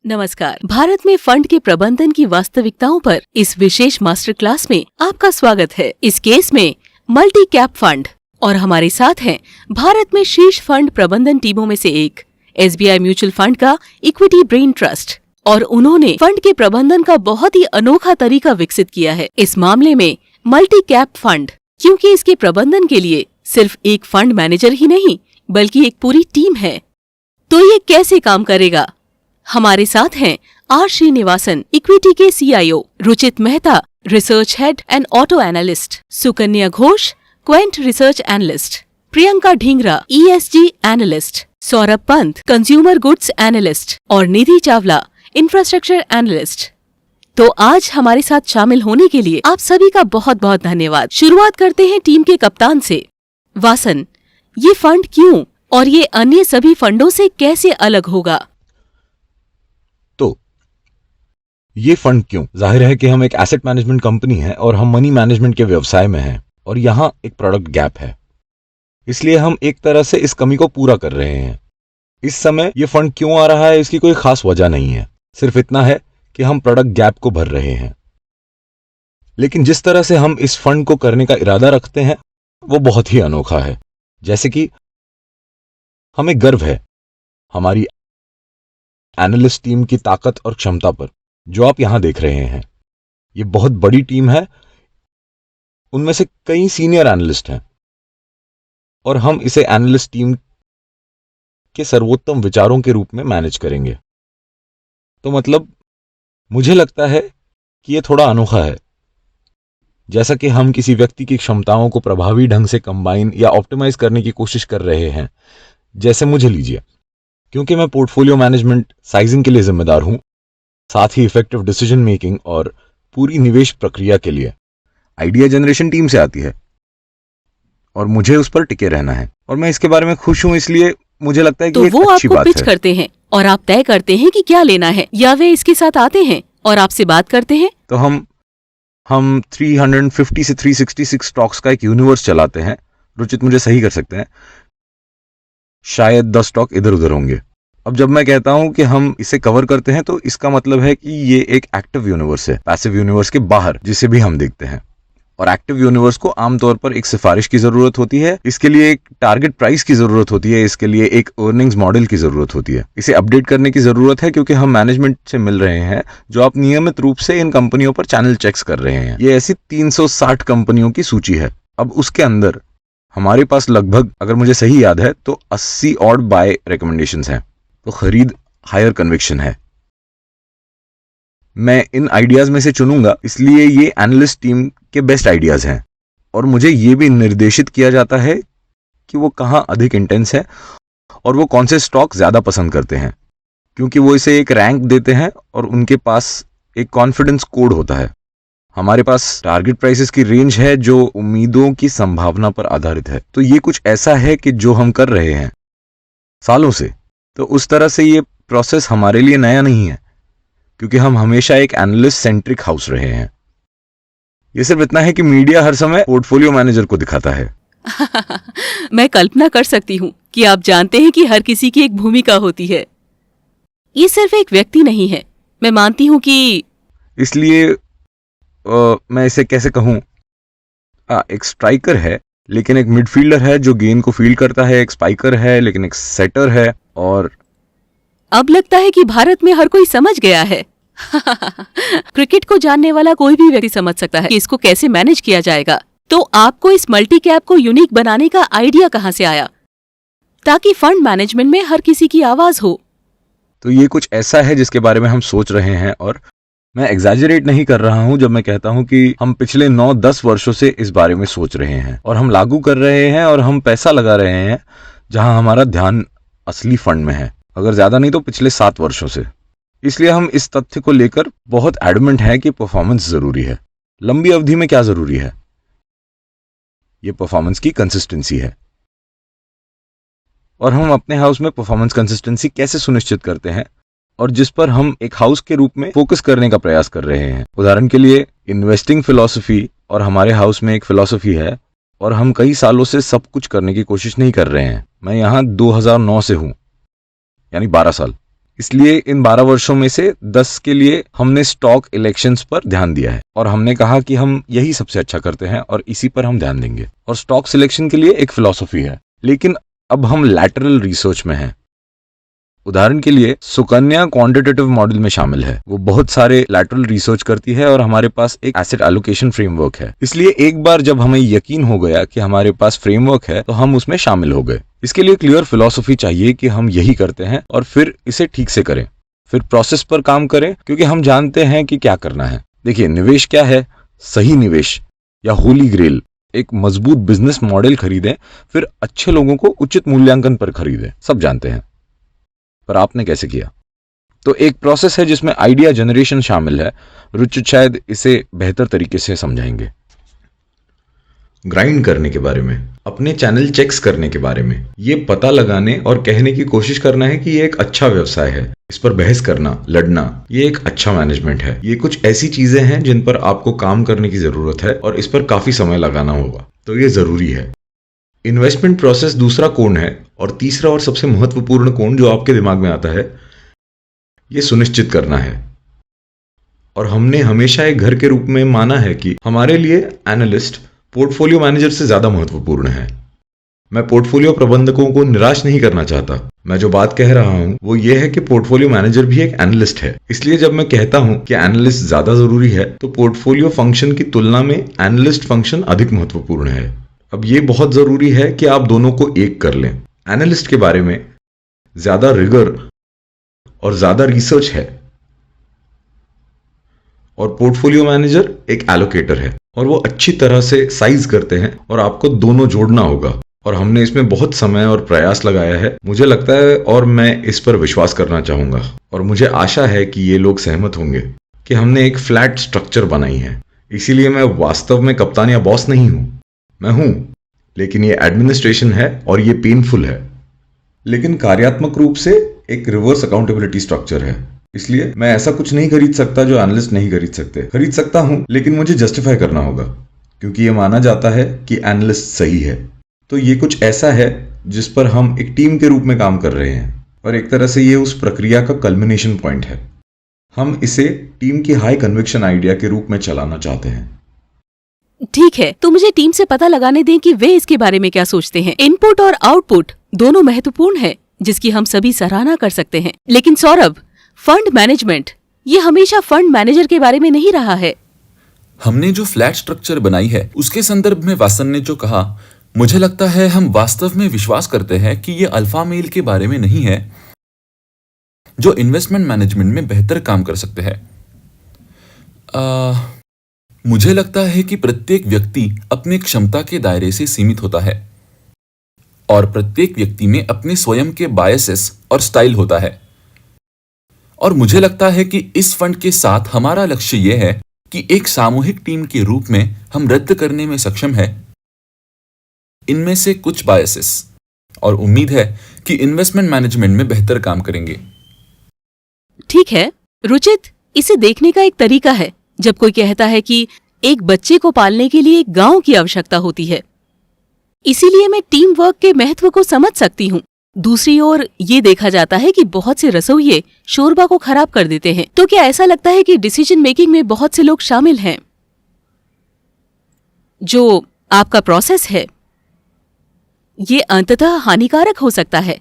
नमस्कार। भारत में फंड के प्रबंधन की वास्तविकताओं पर इस विशेष मास्टर क्लास में आपका स्वागत है। इस केस में मल्टी कैप फंड और हमारे साथ हैं भारत में शीर्ष फंड प्रबंधन टीमों में से एक SBI म्यूचुअल फंड का इक्विटी ब्रेन ट्रस्ट, और उन्होंने फंड के प्रबंधन का बहुत ही अनोखा तरीका विकसित किया है। इस मामले में मल्टी कैप फंड, क्योंकि इसके प्रबंधन के लिए सिर्फ एक फंड मैनेजर ही नहीं बल्कि एक पूरी टीम है। तो ये कैसे काम करेगा? हमारे साथ हैं R श्रीनिवासन, इक्विटी के CIO, Ruchit Mehta, research head and auto analyst, Sukanya Ghosh, Quint research analyst, Priyanka Dhingra, ESG analyst, Saurabh Pant, consumer goods analyst और निधि चावला, इंफ्रास्ट्रक्चर एनालिस्ट। तो आज हमारे साथ शामिल होने के लिए आप सभी का बहुत बहुत धन्यवाद। शुरुआत करते हैं टीम के कप्तान से। वासन, ये फंड क्यों और ये अन्य सभी फंडों से कैसे अलग होगा? तो ये फंड क्यों? जाहिर है कि हम एक एसेट मैनेजमेंट कंपनी है और हम मनी मैनेजमेंट के व्यवसाय में हैं और यहाँ एक प्रोडक्ट गैप है, इसलिए हम एक तरह से इस कमी को पूरा कर रहे हैं। इस समय ये फंड क्यों आ रहा है, इसकी कोई खास वजह नहीं है, सिर्फ इतना है कि हम प्रोडक्ट गैप को भर रहे हैं। लेकिन जिस तरह से हम इस फंड को करने का इरादा रखते हैं वो बहुत ही अनोखा है। जैसे कि हमें गर्व है हमारी एनालिस्ट टीम की ताकत और क्षमता पर, जो आप यहां देख रहे हैं। ये बहुत बड़ी टीम है, उनमें से कई सीनियर एनालिस्ट हैं और हम इसे एनालिस्ट टीम के सर्वोत्तम विचारों के रूप में मैनेज करेंगे। तो मतलब मुझे लगता है कि यह थोड़ा अनोखा है। जैसा कि हम किसी व्यक्ति की क्षमताओं को प्रभावी ढंग से कंबाइन या ऑप्टिमाइज करने की कोशिश कर रहे हैं। जैसे मुझे लीजिए, क्योंकि मैं पोर्टफोलियो मैनेजमेंट, साइजिंग के लिए जिम्मेदार हूं, साथ ही इफेक्टिव डिसीजन मेकिंग और पूरी निवेश प्रक्रिया के लिए आइडिया जनरेशन टीम से आती है और मुझे उस पर टिके रहना है और मैं इसके बारे में खुश हूं, इसलिए मुझे लगता है कि तो वो आपको पिच करते हैं और आप तय करते हैं कि क्या लेना है, या वे इसके साथ आते हैं और आपसे बात करते हैं? तो हम 350 से 366 स्टॉक्स का एक यूनिवर्स चलाते हैं। रुचित मुझे सही कर सकते हैं, शायद 10 स्टॉक इधर उधर होंगे। अब जब मैं कहता हूं कि हम इसे कवर करते हैं तो इसका मतलब है कि ये एक एक्टिव यूनिवर्स है, पैसिव यूनिवर्स के बाहर, जिसे भी हम देखते हैं। और एक्टिव यूनिवर्स को आमतौर पर एक सिफारिश की जरूरत होती है, इसके लिए एक टारगेट प्राइस की जरूरत होती है, इसके लिए एक अर्निंग्स मॉडल की जरूरत होती है। इसे अपडेट करने की जरूरत है क्योंकि हम मैनेजमेंट से मिल रहे हैं जो आप नियमित रूप से इन कंपनियों पर चैनल चेक्स कर रहे हैं। ये ऐसी 360 कंपनियों की सूची है। अब उसके अंदर हमारे पास लगभग, अगर मुझे सही याद है, तो 80 ऑड बाय रिकमेंडेशंस हैं। तो खरीद हायर कन्विक्शन है। मैं इन आइडियाज में से चुनूंगा, इसलिए ये एनालिस्ट टीम के बेस्ट आइडियाज हैं और मुझे ये भी निर्देशित किया जाता है कि वो कहाँ अधिक इंटेंस है और वो कौन से स्टॉक ज्यादा पसंद करते हैं, क्योंकि वो इसे एक रैंक देते हैं और उनके पास एक कॉन्फिडेंस कोड होता है। हमारे पास टारगेट प्राइसेस की रेंज है जो उम्मीदों की संभावना पर आधारित है। तो ये कुछ ऐसा है कि जो हम कर रहे हैं सालों से। तो उस तरह से ये प्रोसेस हमारे लिए नया नहीं है, क्योंकि हम हमेशा एक एनालिस्ट सेंट्रिक हाउस रहे हैं। ये सिर्फ इतना है कि मीडिया हर समय पोर्टफोलियो मैनेजर को दिखाता है। मैं कल्पना कर सकती हूँ कि आप जानते हैं कि हर किसी की एक भूमिका होती है। ये सिर्फ एक व्यक्ति नहीं है। मैं मानती हूँ कि इसलिए मैं इसे कैसे कहूँ, एक स्ट्राइकर है लेकिन एक मिडफील्डर है जो गेंद को फील्ड करता है, एक स्पाइकर है लेकिन एक सेटर है। और अब लगता है कि भारत में हर कोई समझ गया है। क्रिकेट को जानने वाला कोई भी व्यक्ति समझ सकता है कि इसको कैसे मैनेज किया जाएगा। तो आपको इस मल्टी कैप को यूनिक बनाने का आइडिया कहाँ से आया, ताकि फंड मैनेजमेंट में हर किसी की आवाज हो? तो ये कुछ ऐसा है जिसके बारे में हम सोच रहे हैं, और मैं एग्जैजरेट नहीं कर रहा हूं जब मैं कहता हूं कि हम पिछले 9-10 वर्षों से इस बारे में सोच रहे हैं और हम लागू कर रहे हैं और हम पैसा लगा रहे हैं जहां हमारा ध्यान असली फंड में है, अगर ज्यादा नहीं तो पिछले 7 वर्षों से। इसलिए हम इस तथ्य को लेकर बहुत एडमेंट हैं कि परफॉर्मेंस जरूरी है। लंबी अवधि में क्या जरूरी है? ये परफॉर्मेंस की कंसिस्टेंसी है। और हम अपने हाउस में परफॉर्मेंस कंसिस्टेंसी कैसे सुनिश्चित करते हैं, और जिस पर हम एक हाउस के रूप में फोकस करने का प्रयास कर रहे हैं। उदाहरण के लिए इन्वेस्टिंग फिलॉसफी और हमारे हाउस में एक फिलॉसफी है, और हम कई सालों से सब कुछ करने की कोशिश नहीं कर रहे हैं। मैं यहाँ 2009 से हूँ, यानी 12 साल। इसलिए इन 12 वर्षों में से 10 के लिए हमने स्टॉक इलेक्शंस पर ध्यान दिया है और हमने कहा कि हम यही सबसे अच्छा करते हैं और इसी पर हम ध्यान देंगे। और स्टॉक सिलेक्शन के लिए एक फिलॉसफी है, लेकिन अब हम लैटरल रिसर्च में हैं। उदाहरण के लिए सुकन्या क्वांटिटेटिव मॉडल में शामिल है, वो बहुत सारे लैटरल रिसर्च करती है और हमारे पास एक एसेट एलोकेशन फ्रेमवर्क है। इसलिए एक बार जब हमें यकीन हो गया कि हमारे पास फ्रेमवर्क है तो हम उसमें शामिल हो गए। इसके लिए क्लियर फिलॉसफी चाहिए कि हम यही करते हैं और फिर इसे ठीक से करें, फिर प्रोसेस पर काम करें, क्योंकि हम जानते हैं कि क्या करना है। देखिए, निवेश क्या है? सही निवेश या होली ग्रेल, एक मजबूत बिजनेस मॉडल खरीदें, फिर अच्छे लोगों को उचित मूल्यांकन पर खरीदें। सब जानते हैं, पर आपने कैसे किया? तो एक प्रोसेस है जिसमें आइडिया जनरेशन शामिल है। रुचित शायद इसे बेहतर तरीके से समझाएंगे। ग्राइंड करने के बारे में, अपने चैनल चेक्स करने के बारे में, ये पता लगाने और कहने की कोशिश करना है कि ये एक अच्छा व्यवसाय है, इस पर बहस करना, लड़ना, ये एक अच्छा मैनेजमेंट है। ये कुछ ऐसी चीजें हैं जिन पर आपको काम करने की जरूरत है और इस पर काफी समय लगाना होगा, तो ये जरूरी है। इन्वेस्टमेंट प्रोसेस दूसरा कोण है, और तीसरा और सबसे महत्वपूर्ण कोण जो आपके दिमाग में आता है, ये सुनिश्चित करना है। और हमने हमेशा एक घर के रूप में माना है कि हमारे लिए एनालिस्ट पोर्टफोलियो मैनेजर से ज्यादा महत्वपूर्ण है। मैं पोर्टफोलियो प्रबंधकों को निराश नहीं करना चाहता। मैं जो बात कह रहा हूं वो ये है कि पोर्टफोलियो मैनेजर भी एक एनालिस्ट है। इसलिए जब मैं कहता हूं कि एनालिस्ट ज्यादा जरूरी है, तो पोर्टफोलियो फंक्शन की तुलना में एनालिस्ट फंक्शन अधिक महत्वपूर्ण है। अब ये बहुत जरूरी है कि आप दोनों को एक कर लें। एनालिस्ट के बारे में ज्यादा रिगर और ज्यादा रिसर्च है, और पोर्टफोलियो मैनेजर एक एलोकेटर है और वो अच्छी तरह से साइज करते हैं, और आपको दोनों जोड़ना होगा। और हमने इसमें बहुत समय और प्रयास लगाया है, मुझे लगता है, और मैं इस पर विश्वास करना चाहूंगा और मुझे आशा है कि ये लोग सहमत होंगे कि हमने एक फ्लैट स्ट्रक्चर बनाई है। इसीलिए मैं वास्तव में कप्तान या बॉस नहीं हूं, मैं हूं, लेकिन ये एडमिनिस्ट्रेशन है और ये पेनफुल है, लेकिन कार्यात्मक रूप से एक रिवर्स अकाउंटेबिलिटी स्ट्रक्चर है। इसलिए मैं ऐसा कुछ नहीं खरीद सकता जो एनालिस्ट नहीं खरीद सकते। खरीद सकता हूं, लेकिन मुझे जस्टिफाई करना होगा, क्योंकि ये माना जाता है कि एनालिस्ट सही है। तो ये कुछ ऐसा है जिस पर हम एक टीम के रूप में काम कर रहे हैं, और एक तरह से ये उस प्रक्रिया का कल्मिनेशन पॉइंट है। हम इसे टीम की हाई कन्विक्शन आइडिया के रूप में चलाना चाहते हैं। ठीक है, तो मुझे टीम से पता लगाने दें कि वे इसके बारे में क्या सोचते हैं। इनपुट और आउटपुट दोनों महत्वपूर्ण है, जिसकी हम सभी सराहना कर सकते हैं। लेकिन सौरभ, फंड मैनेजमेंट ये हमेशा फंड मैनेजर के बारे में नहीं रहा है। हमने जो फ्लैट स्ट्रक्चर बनाई है उसके संदर्भ में वासन ने जो कहा, मुझे लगता है हम वास्तव में विश्वास करते हैं कि ये अल्फा मेल के बारे में नहीं है जो इन्वेस्टमेंट मैनेजमेंट में बेहतर काम कर सकते हैं। मुझे लगता है कि प्रत्येक व्यक्ति अपने क्षमता के दायरे से सीमित होता है और प्रत्येक व्यक्ति में अपने स्वयं के बायसेस और स्टाइल होता है। और मुझे लगता है कि इस फंड के साथ हमारा लक्ष्य यह है कि एक सामूहिक टीम के रूप में हम रद्द करने में सक्षम है इनमें से कुछ बायसेस, और उम्मीद है कि इन्वेस्टमेंट मैनेजमेंट में बेहतर काम करेंगे। ठीक है रुचित, इसे देखने का एक तरीका है जब कोई कहता है कि एक बच्चे को पालने के लिए एक गांव की आवश्यकता होती है, इसीलिए मैं टीम वर्क के महत्व को समझ सकती हूँ। दूसरी ओर ये देखा जाता है कि बहुत से रसोइये शोरबा को खराब कर देते हैं। तो क्या ऐसा लगता है कि डिसीजन मेकिंग में बहुत से लोग शामिल हैं? जो आपका प्रोसेस है ये अंततः हानिकारक हो सकता है।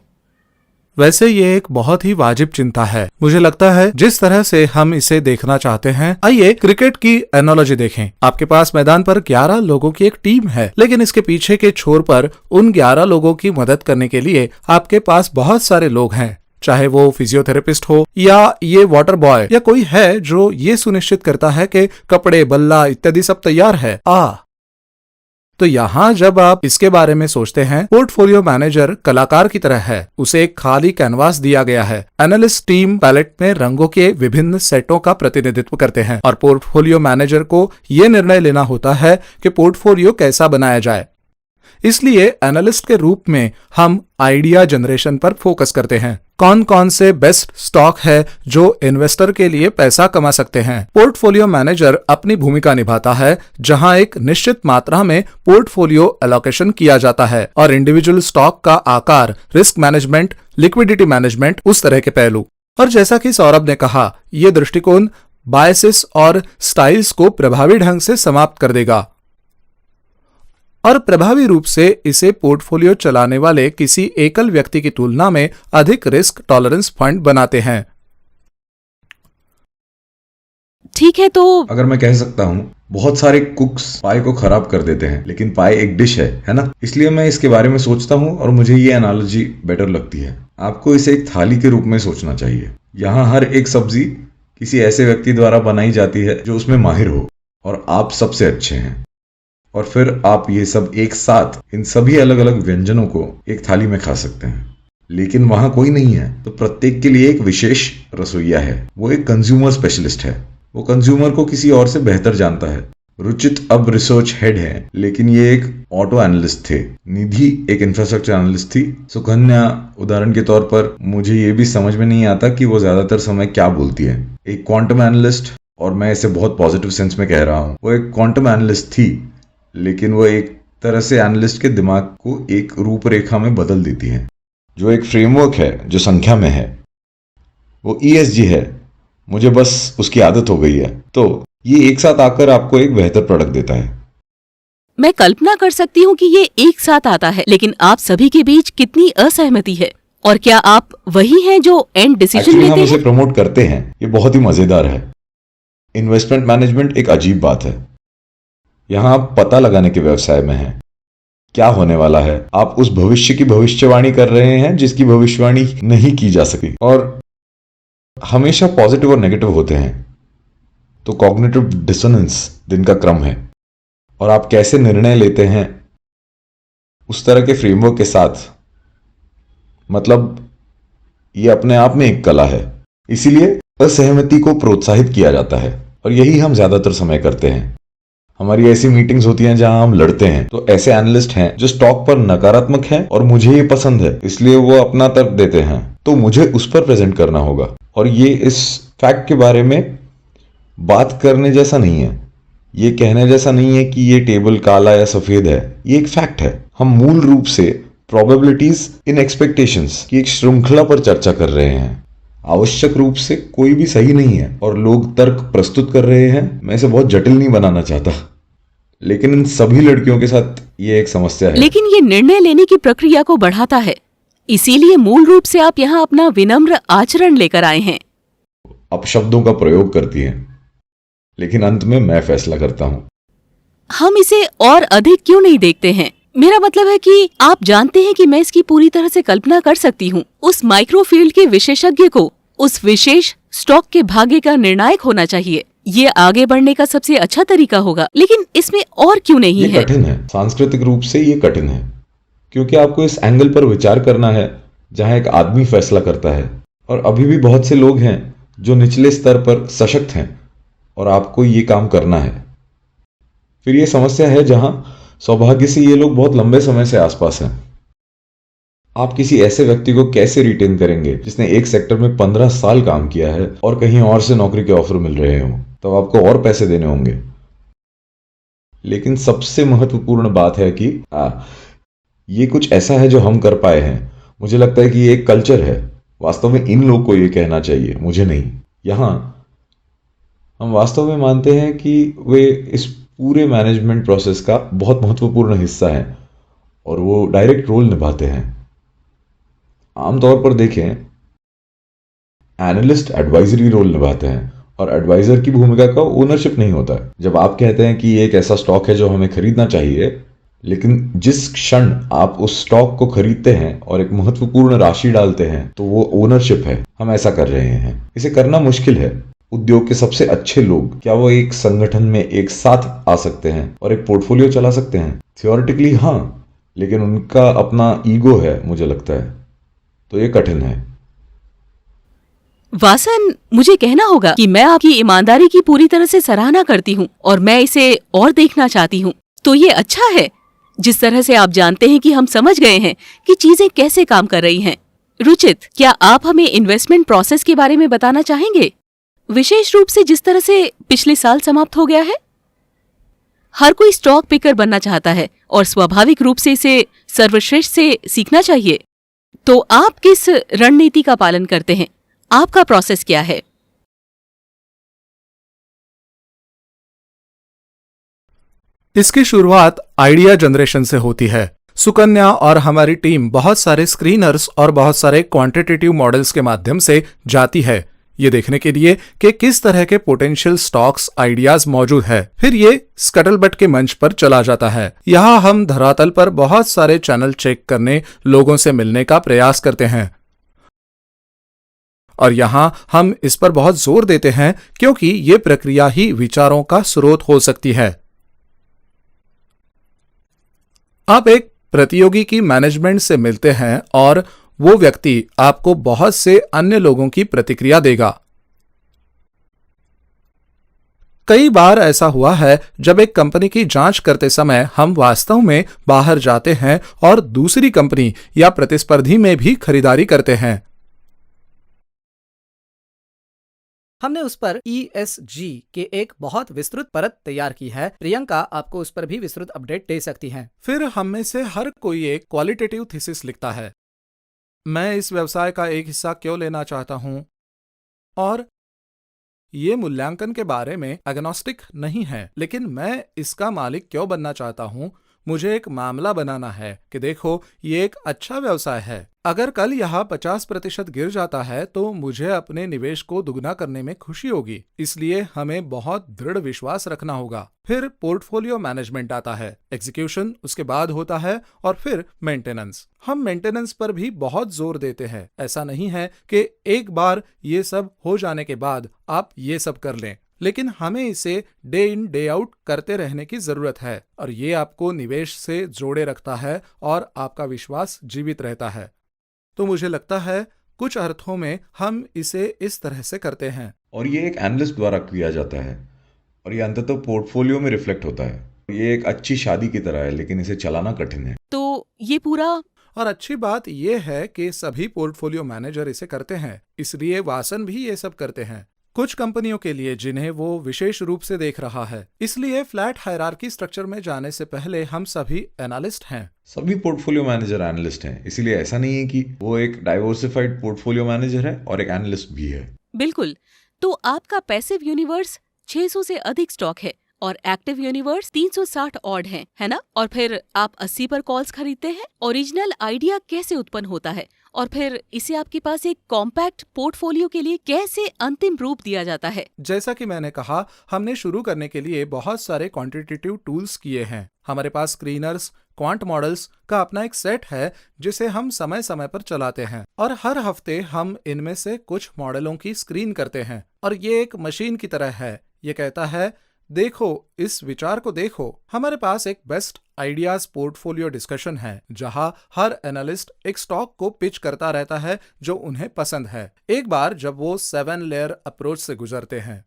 वैसे ये एक बहुत ही वाजिब चिंता है। मुझे लगता है जिस तरह से हम इसे देखना चाहते हैं, आइए क्रिकेट की एनालॉजी देखें। आपके पास मैदान पर 11 लोगों की एक टीम है, लेकिन इसके पीछे के छोर पर उन 11 लोगों की मदद करने के लिए आपके पास बहुत सारे लोग हैं, चाहे वो फिजियोथेरेपिस्ट हो या ये वाटर बॉय या कोई है जो ये सुनिश्चित करता है कि कपड़े, बल्ला इत्यादि सब तैयार है। तो यहाँ जब आप इसके बारे में सोचते हैं, पोर्टफोलियो मैनेजर कलाकार की तरह है। उसे एक खाली कैनवास दिया गया है। एनालिस्ट टीम पैलेट में रंगों के विभिन्न सेटों का प्रतिनिधित्व करते हैं और पोर्टफोलियो मैनेजर को ये निर्णय लेना होता है कि पोर्टफोलियो कैसा बनाया जाए। इसलिए एनालिस्ट के रूप में हम आइडिया जनरेशन पर फोकस करते हैं। कौन कौन से बेस्ट स्टॉक है जो इन्वेस्टर के लिए पैसा कमा सकते हैं। पोर्टफोलियो मैनेजर अपनी भूमिका निभाता है, जहां एक निश्चित मात्रा में पोर्टफोलियो एलोकेशन किया जाता है और इंडिविजुअल स्टॉक का आकार, रिस्क मैनेजमेंट, लिक्विडिटी मैनेजमेंट, उस तरह के पहलू। और जैसा कि सौरभ ने कहा, ये दृष्टिकोण बायसेस और स्टाइल्स को प्रभावी ढंग से समाप्त कर देगा और प्रभावी रूप से इसे पोर्टफोलियो चलाने वाले किसी एकल व्यक्ति की तुलना में अधिक रिस्क टॉलरेंस फंड बनाते हैं। ठीक है, तो अगर मैं कह सकता हूँ, बहुत सारे कुक्स पाई को खराब कर देते हैं, लेकिन पाई एक डिश है ना? इसलिए मैं इसके बारे में सोचता हूँ और मुझे ये एनालॉजी बेटर लगती है। आपको इसे एक थाली के रूप में सोचना चाहिए। यहाँ हर एक सब्जी किसी ऐसे व्यक्ति द्वारा बनाई जाती है जो उसमें माहिर हो और आप सबसे अच्छे हैं, और फिर आप ये सब एक साथ इन सभी अलग अलग व्यंजनों को एक थाली में खा सकते हैं। लेकिन वहां कोई नहीं है, तो प्रत्येक के लिए एक विशेष रसोइया है। वो एक कंज्यूमर स्पेशलिस्ट है। वो कंज्यूमर को किसी और से बेहतर जानता है। रुचित अब रिसर्च हेड है, लेकिन ये एक ऑटो एनालिस्ट थे। निधि एक इंफ्रास्ट्रक्चर एनालिस्ट थी। सुकन्या उदाहरण के तौर पर, मुझे ये भी समझ में नहीं आता कि वो ज्यादातर समय क्या बोलती है। एक क्वांटम एनालिस्ट, और मैं इसे बहुत पॉजिटिव सेंस में कह रहा हूँ, वो एक क्वांटम एनालिस्ट थी, लेकिन वो एक तरह से एनालिस्ट के दिमाग को एक रूपरेखा में बदल देती है, जो एक फ्रेमवर्क है जो संख्या में है। वो ESG है, मुझे बस उसकी आदत हो गई है। तो ये एक साथ आकर आपको एक बेहतर प्रोडक्ट देता है। मैं कल्पना कर सकती हूँ कि ये एक साथ आता है, लेकिन आप सभी के बीच कितनी असहमति है, और क्या आप वही हैं जो एंड डिसीजन एक्चुअली लेते हम इसे हैं? प्रमोट करते हैं। ये बहुत ही मजेदार है। इन्वेस्टमेंट मैनेजमेंट एक अजीब बात है। यहाँ आप पता लगाने के व्यवसाय में हैं। क्या होने वाला है, आप उस भविष्य की भविष्यवाणी कर रहे हैं जिसकी भविष्यवाणी नहीं की जा सकी, और हमेशा पॉजिटिव और नेगेटिव होते हैं। तो कॉग्निटिव डिसोनेंस दिन का क्रम है, और आप कैसे निर्णय लेते हैं उस तरह के फ्रेमवर्क के साथ, मतलब ये अपने आप में एक कला है। इसीलिए असहमति को प्रोत्साहित किया जाता है, और यही हम ज्यादातर समय करते हैं। हमारी ऐसी मीटिंग्स होती हैं जहां हम लड़ते हैं। तो ऐसे एनालिस्ट हैं जो स्टॉक पर नकारात्मक हैं और मुझे ये पसंद है, इसलिए वो अपना तर्क देते हैं, तो मुझे उस पर प्रेजेंट करना होगा। और ये इस फैक्ट के बारे में बात करने जैसा नहीं है, ये कहने जैसा नहीं है कि ये टेबल काला या सफेद है। ये एक फैक्ट है। हम मूल रूप से प्रोबेबिलिटीज इन एक्सपेक्टेशंस की एक श्रृंखला पर चर्चा कर रहे हैं। आवश्यक रूप से कोई भी सही नहीं है, और लोग तर्क प्रस्तुत कर रहे हैं। मैं इसे बहुत जटिल नहीं बनाना चाहता, लेकिन इन सभी लड़कियों के साथ ये एक समस्या है। लेकिन ये निर्णय लेने की प्रक्रिया को बढ़ाता है, इसीलिए मूल रूप से आप यहाँ अपना विनम्र आचरण लेकर आए हैं। अपशब्दों का प्रयोग करती हैं, लेकिन अंत में मैं फैसला करता हूं। हम इसे और अधिक क्यों नहीं देखते हैं? मेरा मतलब है कि आप जानते हैं कि मैं इसकी पूरी तरह से कल्पना कर सकती हूँ। उस माइक्रोफील्ड के विशेषज्ञ को उस विशेष स्टॉक के भाग्य का निर्णायक होना चाहिए। ये आगे बढ़ने का सबसे अच्छा तरीका होगा, लेकिन इसमें और क्यों नहीं ये है? कठिन है। सांस्कृतिक रूप से ये कठिन है, क्योंकि आपको इस एंगल पर विचार करना है जहां एक आदमी फैसला करता है, और अभी भी बहुत से लोग हैं जो निचले स्तर पर सशक्त हैं, और आपको ये काम करना है। फिर ये समस्या है जहां सौभाग्य से ये लोग बहुत लंबे समय से आसपास हैं। आप किसी ऐसे व्यक्ति को कैसे रिटेन करेंगे जिसने एक सेक्टर में 15 साल काम किया है और कहीं और से नौकरी के ऑफर मिल रहे हों? तब आपको और पैसे देने होंगे। लेकिन सबसे महत्वपूर्ण बात है कि ये कुछ ऐसा है जो हम कर पाए हैं। मुझे लगता है कि ये एक कल्चर है। वास्तव में इन लोग को ये कहना चाहिए, मुझे नहीं। यहां हम वास्तव में मानते हैं कि वे इस पूरे मैनेजमेंट प्रोसेस का बहुत महत्वपूर्ण हिस्सा है, और वो डायरेक्ट रोल निभाते हैं। आमतौर पर देखें, एनालिस्ट एडवाइजरी रोल निभाते हैं, और एडवाइजर की भूमिका का ओनरशिप नहीं होता है। जब आप कहते हैं कि ये एक ऐसा स्टॉक है जो हमें खरीदना चाहिए, लेकिन जिस क्षण आप उस स्टॉक को खरीदते हैं और एक महत्वपूर्ण राशि डालते हैं, तो वो ओनरशिप है। हम ऐसा कर रहे हैं। इसे करना मुश्किल है। उद्योग के सबसे अच्छे लोग, क्या वो एक संगठन में एक साथ आ सकते हैं और एक पोर्टफोलियो चला सकते हैं? थियोरेटिकली हाँ, लेकिन उनका अपना ईगो है, मुझे लगता है। तो ये कठिन है। वासन, मुझे कहना होगा कि मैं आपकी ईमानदारी की पूरी तरह से सराहना करती हूँ, और मैं इसे और देखना चाहती हूँ। तो ये अच्छा है जिस तरह से आप जानते हैं कि हम समझ गए हैं कि चीजें कैसे काम कर रही हैं। रुचित, क्या आप हमें इन्वेस्टमेंट प्रोसेस के बारे में बताना चाहेंगे, विशेष रूप से जिस तरह से पिछले साल समाप्त हो गया है? हर कोई स्टॉक पिकर बनना चाहता है, और स्वाभाविक रूप से इसे सर्वश्रेष्ठ से सीखना चाहिए। तो आप किस रणनीति का पालन करते हैं? आपका प्रोसेस क्या है? इसकी शुरुआत आइडिया जनरेशन से होती है। सुकन्या और हमारी टीम बहुत सारे स्क्रीनर्स और बहुत सारे क्वांटिटेटिव मॉडल्स के माध्यम से जाती है, ये देखने के लिए कि किस तरह के पोटेंशियल स्टॉक्स आइडियाज मौजूद है। फिर ये स्कटलबट के मंच पर चला जाता है। यहाँ हम धरातल पर बहुत सारे चैनल चेक करने, लोगों से मिलने का प्रयास करते हैं और यहाँ हम इस पर बहुत जोर देते हैं क्योंकि ये प्रक्रिया ही विचारों का स्रोत हो सकती है। आप एक प्रतियोगी की मैनेजमेंट से मिलते हैं और वो व्यक्ति आपको बहुत से अन्य लोगों की प्रतिक्रिया देगा। कई बार ऐसा हुआ है जब एक कंपनी की जांच करते समय हम वास्तव में बाहर जाते हैं और दूसरी कंपनी या प्रतिस्पर्धी में भी खरीदारी करते हैं। हमने उस पर ESG के एक बहुत विस्तृत परत तैयार की है। प्रियंका आपको उस पर भी विस्तृत अपडेट दे सकती हैं। फिर हम में से हर कोई एक क्वालिटेटिव थीसिस लिखता है। मैं इस व्यवसाय का एक हिस्सा क्यों लेना चाहता हूं, और ये मूल्यांकन के बारे में एग्नोस्टिक नहीं है, लेकिन मैं इसका मालिक क्यों बनना चाहता हूं। मुझे एक मामला बनाना है कि देखो ये एक अच्छा व्यवसाय है। अगर कल यह 50% गिर जाता है तो मुझे अपने निवेश को दुगना करने में खुशी होगी। इसलिए हमें बहुत दृढ़ विश्वास रखना होगा। फिर पोर्टफोलियो मैनेजमेंट आता है, एग्जीक्यूशन उसके बाद होता है, और फिर मेंटेनेंस। हम मेंटेनेंस पर भी बहुत जोर देते हैं। ऐसा नहीं है कि एक बार ये सब हो जाने के बाद आप ये सब कर लें, लेकिन हमें इसे डे इन डे आउट करते रहने की जरूरत है, और ये आपको निवेश से जोड़े रखता है और आपका विश्वास जीवित रहता है। तो मुझे लगता है कुछ अर्थों में हम इसे इस तरह से करते हैं। और ये एक एनालिस्ट द्वारा किया जाता है और ये अंततः पोर्टफोलियो में रिफ्लेक्ट होता है। ये एक अच्छी शादी की तरह है, लेकिन इसे चलाना कठिन है। तो ये पूरा और अच्छी बात यह है कि सभी पोर्टफोलियो मैनेजर इसे करते हैं, इसलिए वासन भी ये सब करते हैं। कुछ कंपनियों के लिए जिन्हें वो विशेष रूप से देख रहा है, इसलिए फ्लैट हायरार्की स्ट्रक्चर में जाने से पहले हम सभी एनालिस्ट हैं। सभी पोर्टफोलियो मैनेजर एनालिस्ट हैं, इसीलिए ऐसा नहीं है कि वो एक डाइवर्सिफाइड पोर्टफोलियो मैनेजर है और एक एनालिस्ट भी है। बिल्कुल। तो आपका पैसिव यूनिवर्स 600 से अधिक स्टॉक है और एक्टिव यूनिवर्स 360 ऑड है ना? और फिर आप 80 पर कॉल्स खरीदते हैं। ओरिजिनल आइडिया कैसे उत्पन्न होता है और फिर इसे आपके पास एक कॉम्पैक्ट पोर्टफोलियो के लिए कैसे अंतिम रूप दिया जाता है? जैसा कि मैंने कहा, हमने शुरू करने के लिए बहुत सारे क्वांटिटेटिव टूल्स किए हैं। हमारे पास स्क्रीनर्स, क्वांट मॉडल्स का अपना एक सेट है जिसे हम समय समय पर चलाते हैं, और हर हफ्ते हम इनमें से कुछ मॉडलों की स्क्रीन करते हैं। और ये एक मशीन की तरह है। ये कहता है, देखो इस विचार को देखो। हमारे पास एक बेस्ट आइडियाज पोर्टफोलियो डिस्कशन है जहां हर एनालिस्ट एक स्टॉक को पिच करता रहता है जो उन्हें पसंद है। एक बार जब वो 7 लेयर अप्रोच से गुजरते हैं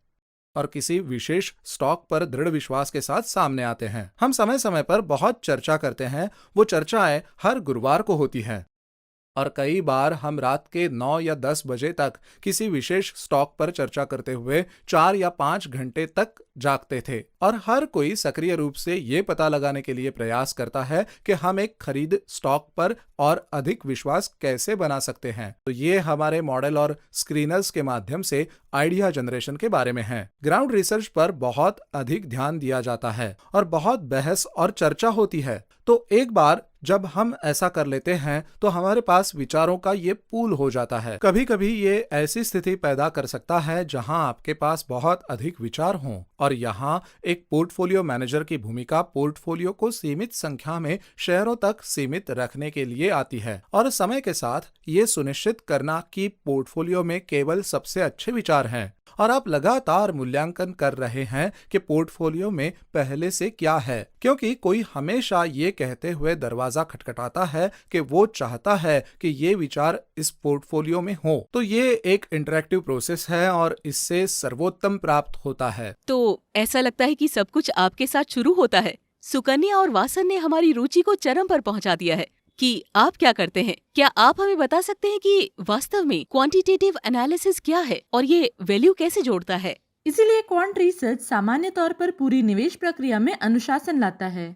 और किसी विशेष स्टॉक पर दृढ़ विश्वास के साथ सामने आते हैं, हम समय समय पर बहुत चर्चा करते हैं। वो चर्चाएं हर गुरुवार को होती हैं, और कई बार हम रात के 9 या 10 बजे तक किसी विशेष स्टॉक पर चर्चा करते हुए 4 या 5 घंटे तक जागते थे। और हर कोई सक्रिय रूप से ये पता लगाने के लिए प्रयास करता है कि हम एक खरीद स्टॉक पर और अधिक विश्वास कैसे बना सकते हैं। तो ये हमारे मॉडल और स्क्रीनर्स के माध्यम से आइडिया जनरेशन के बारे में है। ग्राउंड रिसर्च पर बहुत अधिक ध्यान दिया जाता है और बहुत बहस और चर्चा होती है। तो एक बार जब हम ऐसा कर लेते हैं तो हमारे पास विचारों का ये पूल हो जाता है। कभी कभी ये ऐसी स्थिति पैदा कर सकता है जहां आपके पास बहुत अधिक विचार हों, और यहाँ एक पोर्टफोलियो मैनेजर की भूमिका पोर्टफोलियो को सीमित संख्या में शेयरों तक सीमित रखने के लिए आती है, और समय के साथ ये सुनिश्चित करना कि पोर्टफोलियो में केवल सबसे अच्छे विचार हैं। और आप लगातार मूल्यांकन कर रहे हैं कि पोर्टफोलियो में पहले से क्या है, क्योंकि कोई हमेशा ये कहते हुए दरवाजा खटखटाता है कि वो चाहता है कि ये विचार इस पोर्टफोलियो में हो। तो ये एक इंटरैक्टिव प्रोसेस है और इससे सर्वोत्तम प्राप्त होता है। तो ऐसा लगता है कि सब कुछ आपके साथ शुरू होता है। सुकन्या और वासन ने हमारी रुचि को चरम पर पहुंचा दिया है कि आप क्या करते हैं। क्या आप हमें बता सकते हैं कि वास्तव में क्वांटिटेटिव एनालिसिस क्या है और ये वैल्यू कैसे जोड़ता है? इसीलिए क्वांट रिसर्च सामान्य तौर पर पूरी निवेश प्रक्रिया में अनुशासन लाता है।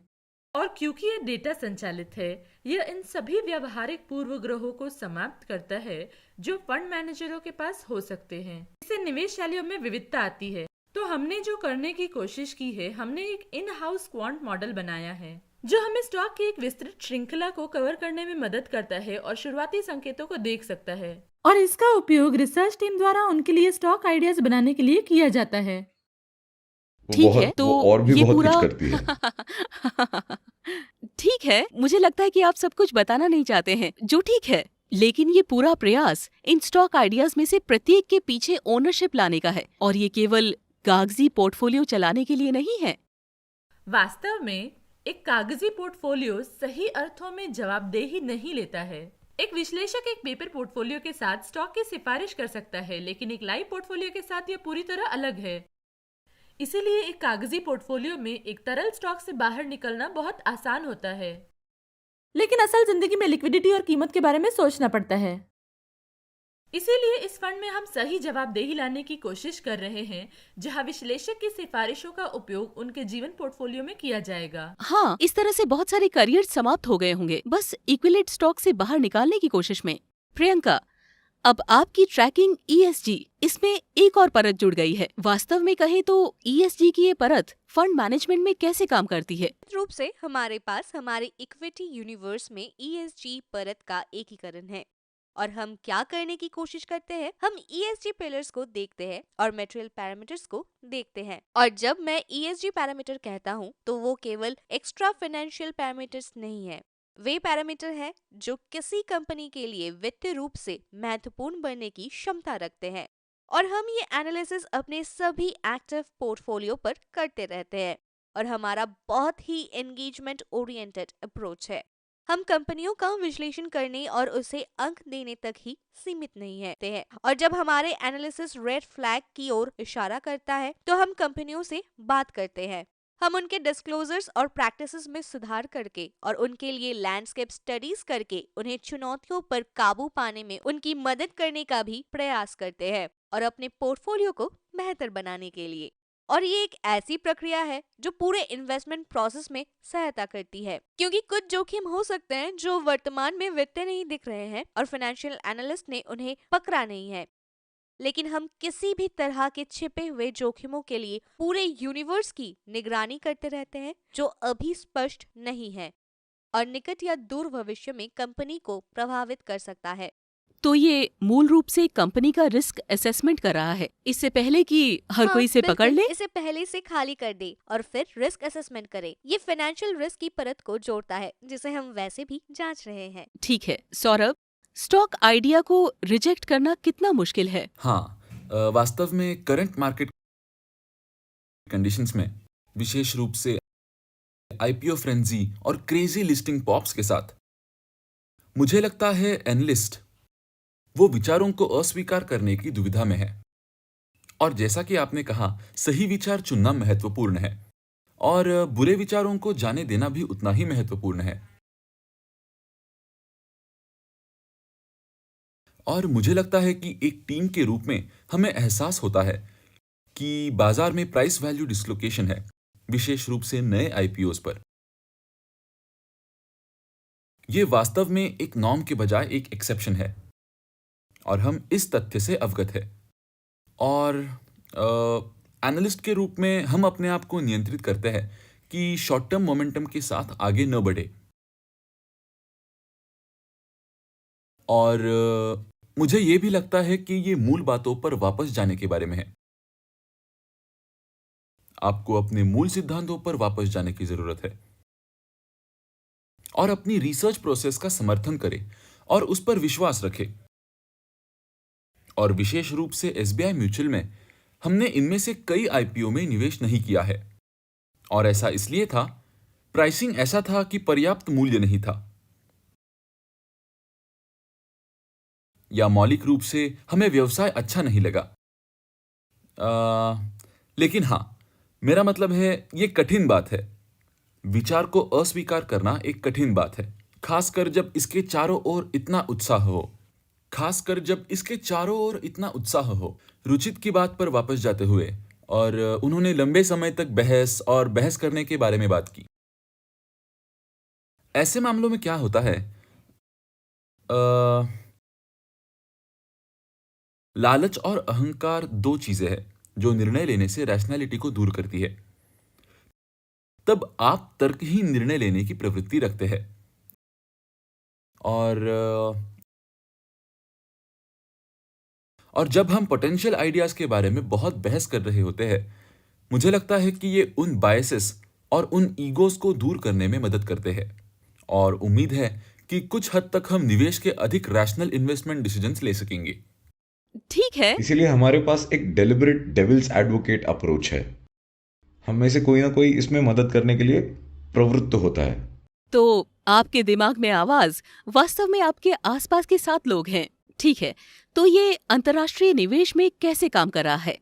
और क्योंकि ये डेटा संचालित है, यह इन सभी व्यावहारिक पूर्वग्रहों को समाप्त करता है जो फंड मैनेजरों के पास हो सकते हैं। इससे निवेश शैलियों में विविधता आती है। तो हमने जो करने की कोशिश की है, हमने एक इन हाउस क्वांट मॉडल बनाया है जो हमें स्टॉक की एक विस्तृत श्रृंखला को कवर करने में मदद करता है और शुरुआती संकेतों को देख सकता है, और इसका उपयोग रिसर्च टीम द्वारा उनके लिए स्टॉक आइडियाज बनाने के लिए किया जाता है। ठीक है, तो वो और भी ये बहुत पूरा कुछ करती है। ठीक है, मुझे लगता है कि आप सब कुछ बताना नहीं चाहते हैं, जो ठीक है। लेकिन ये पूरा प्रयास इन स्टॉक आइडियाज में से प्रत्येक के पीछे ओनरशिप लाने का है, और ये केवल कागजी पोर्टफोलियो चलाने के लिए नहीं है। वास्तव में एक कागजी पोर्टफोलियो सही अर्थों में जवाबदेही नहीं लेता है। एक विश्लेषक एक पेपर पोर्टफोलियो के साथ स्टॉक की सिफारिश कर सकता है, लेकिन एक लाइव पोर्टफोलियो के साथ यह पूरी तरह अलग है। इसीलिए एक कागजी पोर्टफोलियो में एक तरल स्टॉक से बाहर निकलना बहुत आसान होता है, लेकिन असल जिंदगी में लिक्विडिटी और कीमत के बारे में सोचना पड़ता है। इसीलिए इस फंड में हम सही जवाबदेही लाने की कोशिश कर रहे हैं, जहां विश्लेषक की सिफारिशों का उपयोग उनके जीवन पोर्टफोलियो में किया जाएगा। हाँ, इस तरह से बहुत सारे करियर समाप्त हो गए होंगे, बस इक्विलेट स्टॉक से बाहर निकालने की कोशिश में। प्रियंका, अब आपकी ट्रैकिंग ESG, इसमें एक और परत जुड़ गई है। वास्तव में कहें तो ESG की ये परत फंड मैनेजमेंट में कैसे काम करती है? रूप से हमारे पास हमारे इक्विटी यूनिवर्स में ESG परत का एकीकरण है। और हम क्या करने की कोशिश करते हैं, हम ESG पिलर्स को देखते हैं और मटेरियल पैरामीटर्स को देखते हैं। और जब मैं ESG पैरामीटर कहता हूँ तो वो केवल एक्स्ट्रा फाइनेंशियल पैरामीटर्स नहीं है, वे पैरामीटर हैं जो किसी कंपनी के लिए वित्तीय रूप से महत्वपूर्ण बनने की क्षमता रखते हैं। और हम ये एनालिसिस अपने सभी एक्टिव पोर्टफोलियो पर करते रहते हैं, और हमारा बहुत ही एंगेजमेंट ओरिएंटेड अप्रोच है। हम कंपनियों का विश्लेषण करने और उसे अंक देने तक ही सीमित नहीं है, और जब हमारे एनालिसिस रेड फ्लैग की ओर इशारा करता है तो हम कंपनियों से बात करते हैं। हम उनके डिस्क्लोजर्स और प्रैक्टिसेस में सुधार करके और उनके लिए लैंडस्केप स्टडीज करके उन्हें चुनौतियों पर काबू पाने में उनकी मदद करने का भी प्रयास करते हैं, और अपने पोर्टफोलियो को बेहतर बनाने के लिए। और ये एक ऐसी प्रक्रिया है जो पूरे इन्वेस्टमेंट प्रोसेस में सहायता करती है, क्योंकि कुछ जोखिम हो सकते हैं जो वर्तमान में वित्तीय नहीं दिख रहे हैं और फाइनेंशियल एनालिस्ट ने उन्हें पकड़ा नहीं है, लेकिन हम किसी भी तरह के छिपे हुए जोखिमों के लिए पूरे यूनिवर्स की निगरानी करते रहते हैं जो अभी स्पष्ट नहीं है और निकट या दूर भविष्य में कंपनी को प्रभावित कर सकता है। तो ये मूल रूप से कंपनी का रिस्क असेसमेंट कर रहा है, इससे पहले कि हर कोई इसे पकड़ ले। इसे पहले से खाली कर दे और फिर रिस्क असेसमेंट करे। ये फाइनेंशियल रिस्क की परत को जोड़ता है जिसे हम वैसे भी जांच रहे हैं। ठीक है सौरभ, स्टॉक आइडिया को रिजेक्ट करना कितना मुश्किल है? हाँ, वास्तव में करंट मार्केट कंडीशंस में, विशेष रूप से IPO फ्रेंजी और क्रेजी लिस्टिंग पॉप्स के साथ, मुझे लगता है एनालिस्ट वो विचारों को अस्वीकार करने की दुविधा में है। और जैसा कि आपने कहा, सही विचार चुनना महत्वपूर्ण है और बुरे विचारों को जाने देना भी उतना ही महत्वपूर्ण है। और मुझे लगता है कि एक टीम के रूप में हमें एहसास होता है कि बाजार में प्राइस वैल्यू डिसलोकेशन है, विशेष रूप से नए IPOs पर। यह वास्तव में एक नॉर्म के बजाय एक एक्सेप्शन है और हम इस तथ्य से अवगत है। और एनालिस्ट के रूप में हम अपने आप को नियंत्रित करते हैं कि शॉर्ट टर्म मोमेंटम के साथ आगे न बढ़े। और मुझे यह भी लगता है कि ये मूल बातों पर वापस जाने के बारे में है। आपको अपने मूल सिद्धांतों पर वापस जाने की जरूरत है और अपनी रिसर्च प्रोसेस का समर्थन करें और उस पर विश्वास रखें। और विशेष रूप से SBI म्यूचुअल में हमने इनमें से कई IPO में निवेश नहीं किया है, और ऐसा इसलिए था, प्राइसिंग ऐसा था कि पर्याप्त मूल्य नहीं था, या मौलिक रूप से हमें व्यवसाय अच्छा नहीं लगा। लेकिन हां, मेरा मतलब है ये कठिन बात है। विचार को अस्वीकार करना एक कठिन बात है, खासकर जब इसके चारों ओर इतना उत्साह हो। रुचित की बात पर वापस जाते हुए, और उन्होंने लंबे समय तक बहस करने के बारे में बात की। ऐसे मामलों में क्या होता है, लालच और अहंकार दो चीजें हैं जो निर्णय लेने से रैशनैलिटी को दूर करती है। तब आप तर्कहीन निर्णय लेने की प्रवृत्ति रखते हैं और जब हम पोटेंशियल आइडियाज के बारे में बहुत बहस कर रहे होते हैं, मुझे लगता है कि ये उन बायसेस और उन ईगोज को दूर करने में मदद करते हैं और उम्मीद है कि कुछ हद तक हम निवेश के अधिक रैशनल इन्वेस्टमेंट डिसीजंस ले सकेंगे। ठीक है, इसीलिए हमारे पास एक डेलिबरेट डेविल्स एडवोकेट अप्रोच है। हम में से कोई ना कोई इसमें मदद करने के लिए प्रवृत्त होता है। तो आपके दिमाग में आवाज वास्तव में आपके आसपास के 7 लोग हैं। ठीक है, तो ये अंतर्राष्ट्रीय निवेश में कैसे काम कर रहा है?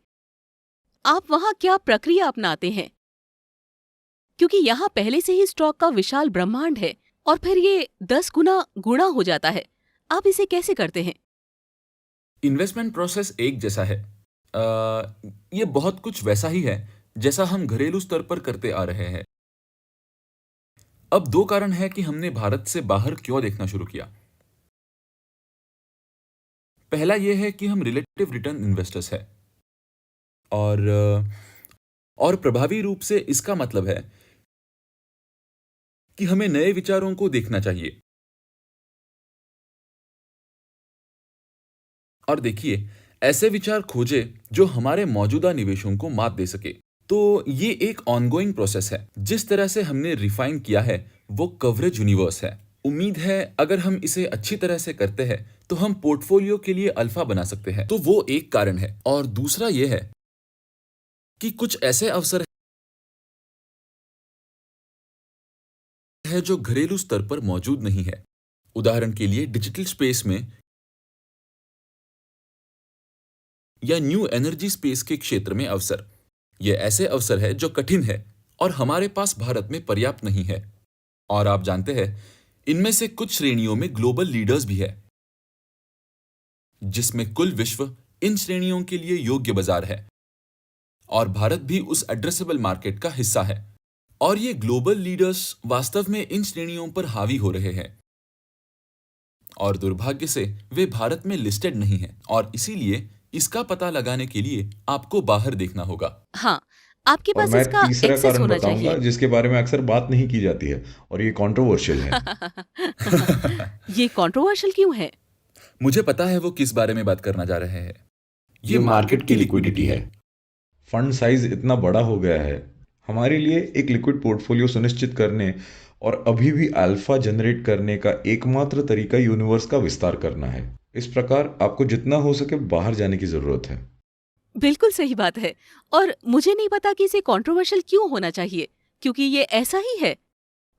आप वहां क्या प्रक्रिया अपनाते हैं? क्योंकि यहाँ पहले से ही स्टॉक का विशाल ब्रह्मांड है और फिर ये 10 गुणा हो जाता है। आप इसे कैसे करते हैं? इन्वेस्टमेंट प्रोसेस एक जैसा है। ये बहुत कुछ वैसा ही है जैसा हम घरेलू स्तर पर करते आ रहे हैं। अब 2 कारण है कि हमने भारत से बाहर क्यों देखना शुरू किया। पहला यह है कि हम रिलेटिव रिटर्न इन्वेस्टर्स हैं और प्रभावी रूप से इसका मतलब है कि हमें नए विचारों को देखना चाहिए। और देखिए, ऐसे विचार खोजे जो हमारे मौजूदा निवेशों को मात दे सके। तो ये एक ऑनगोइंग प्रोसेस है। जिस तरह से हमने रिफाइन किया है वो कवरेज यूनिवर्स है। उम्मीद है अगर हम इसे अच्छी तरह से करते हैं तो हम पोर्टफोलियो के लिए अल्फा बना सकते हैं। तो वो एक कारण है। और दूसरा ये है कि कुछ ऐसे अवसर है जो घरेलू स्तर पर मौजूद नहीं है। उदाहरण के लिए डिजिटल स्पेस में या न्यू एनर्जी स्पेस के क्षेत्र में अवसर। ये ऐसे अवसर है जो कठिन है और हमारे पास भारत में पर्याप्त नहीं है। और आप जानते हैं, इनमें से कुछ श्रेणियों में ग्लोबल लीडर्स भी है, जिसमें कुल विश्व इन श्रेणियों के लिए योग्य बाजार है और भारत भी उस एड्रेसेबल मार्केट का हिस्सा है। और ये ग्लोबल लीडर्स वास्तव में इन श्रेणियों पर हावी हो रहे हैं और दुर्भाग्य से वे भारत में लिस्टेड नहीं हैं और इसीलिए इसका पता लगाने के लिए आपको बाहर देखना होगा। हाँ, आपके और पास मैं इसका तीसरा एक्सेस कारण होना बताऊंगा चाहिए। जिसके बारे में अक्सर बात नहीं की जाती है और ये कंट्रोवर्शियल है। ये कंट्रोवर्शियल क्यों है? मुझे पता है वो किस बारे में बात करना जा रहे हैं। ये मार्केट की लिक्विडिटी है। फंड साइज इतना बड़ा हो गया है, हमारे लिए एक लिक्विड पोर्टफोलियो सुनिश्चित करने और अभी भी अल्फा जनरेट करने का एकमात्र तरीका यूनिवर्स का विस्तार करना है। इस प्रकार आपको जितना हो सके बाहर जाने की जरूरत है। बिल्कुल सही बात है और मुझे नहीं पता कि इसे कंट्रोवर्शियल क्यों होना चाहिए, क्योंकि ये ऐसा ही है।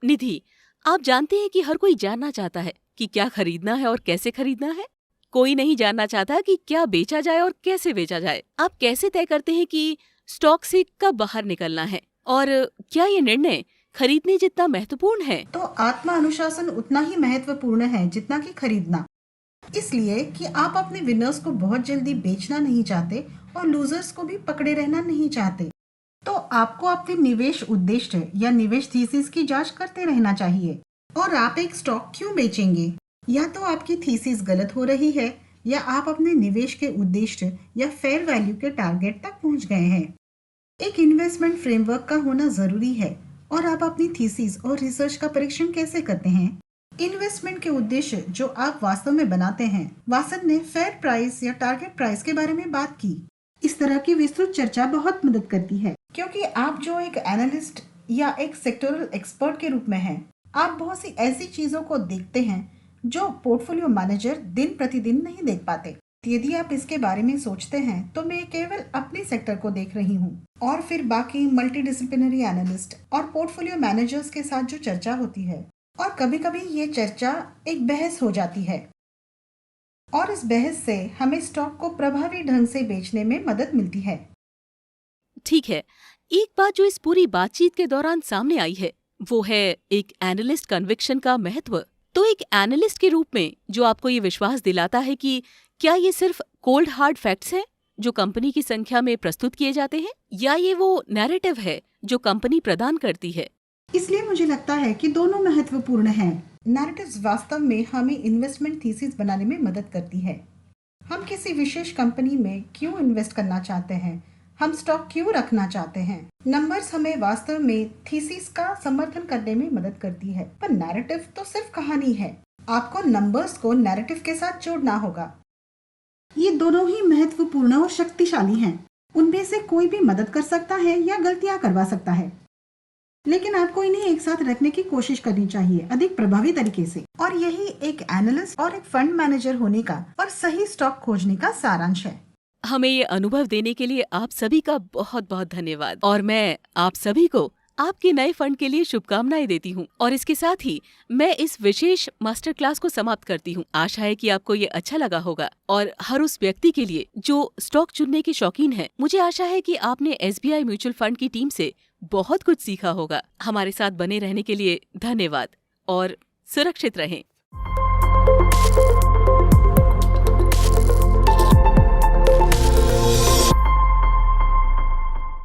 निधि, आप जानते हैं कि हर कोई जानना चाहता है कि क्या खरीदना है और कैसे खरीदना है। कोई नहीं जानना चाहता कि क्या बेचा जाए और कैसे बेचा जाए। आप कैसे तय करते हैं कि स्टॉक से कब बाहर निकलना है और क्या ये निर्णय खरीदने जितना महत्वपूर्ण है? तो आत्मा अनुशासन उतना ही महत्वपूर्ण है जितना कि खरीदना। इसलिए कि आप अपने विनर्स को बहुत जल्दी बेचना नहीं चाहते और लूजर्स को भी पकड़े रहना नहीं चाहते। तो आपको अपने निवेश उद्देश्य या निवेश थीसिस की जांच करते रहना चाहिए। और आप एक स्टॉक क्यों बेचेंगे? या तो आपकी थीसिस गलत हो रही है या आप अपने निवेश के उद्देश्य या फेयर वैल्यू के टारगेट तक पहुंच गए हैं। एक इन्वेस्टमेंट फ्रेमवर्क का होना जरूरी है। और आप अपनी थीसिस और रिसर्च का परीक्षण कैसे करते हैं? इन्वेस्टमेंट के उद्देश्य जो आप वास्तव में बनाते हैं। वासन ने फेयर प्राइस या टारगेट प्राइस के बारे में बात की। इस तरह की विस्तृत चर्चा बहुत मदद करती है, क्योंकि आप जो एक एनालिस्ट या एक सेक्टोरल एक्सपर्ट के रूप में हैं, आप बहुत सी ऐसी चीजों को देखते हैं जो पोर्टफोलियो मैनेजर दिन प्रतिदिन नहीं देख पाते। यदि आप इसके बारे में सोचते हैं तो मैं केवल अपने सेक्टर को देख रही हूँ और फिर बाकी मल्टीडिसिप्लिनरी एनालिस्ट और पोर्टफोलियो मैनेजर्स के साथ जो चर्चा होती है, और कभी कभी ये चर्चा एक बहस हो जाती है और इस बहस से हमें स्टॉक को प्रभावी ढंग से बेचने में मदद मिलती है। ठीक है, एक बात जो इस पूरी बातचीत के दौरान सामने आई है वो है एक एनालिस्ट कन्विक्शन का महत्व। तो एक एनालिस्ट के रूप में जो आपको ये विश्वास दिलाता है कि क्या ये सिर्फ कोल्ड हार्ड फैक्ट्स हैं जो कंपनी की संख्या में प्रस्तुत किए जाते हैं, या ये वो नैरेटिव है जो कंपनी प्रदान करती है? इसलिए मुझे लगता है कि दोनों महत्वपूर्ण हैं। नैरेटिव्स वास्तव में हमें इन्वेस्टमेंट थीसिस बनाने में मदद करती है। हम किसी विशेष कंपनी में क्यों इन्वेस्ट करना चाहते हैं, हम स्टॉक क्यों रखना चाहते हैं। नंबर्स हमें वास्तव में थीसिस का समर्थन करने में मदद करती है, पर नैरेटिव तो सिर्फ कहानी है। आपको नंबर्स को नैरेटिव के साथ जोड़ना होगा। ये दोनों ही महत्वपूर्ण और शक्तिशाली हैं। उनमें से कोई भी मदद कर सकता है या गलतियां करवा सकता है, लेकिन आपको इन्हें एक साथ रखने की कोशिश करनी चाहिए अधिक प्रभावी तरीके से। और यही एक एनालिस्ट और एक फंड मैनेजर होने का और सही स्टॉक खोजने का सारांश है। हमें ये अनुभव देने के लिए आप सभी का बहुत बहुत धन्यवाद और मैं आप सभी को आपके नए फंड के लिए शुभकामनाएं देती हूँ। और इसके साथ ही मैं इस विशेष मास्टर क्लास को समाप्त करती हूँ। आशा है कि आपको ये अच्छा लगा होगा और हर उस व्यक्ति के लिए जो स्टॉक चुनने के शौकीन है, मुझे आशा है कि आपने SBI म्यूचुअल फंड की टीम से बहुत कुछ सीखा होगा। हमारे साथ बने रहने के लिए धन्यवाद और सुरक्षित रहें।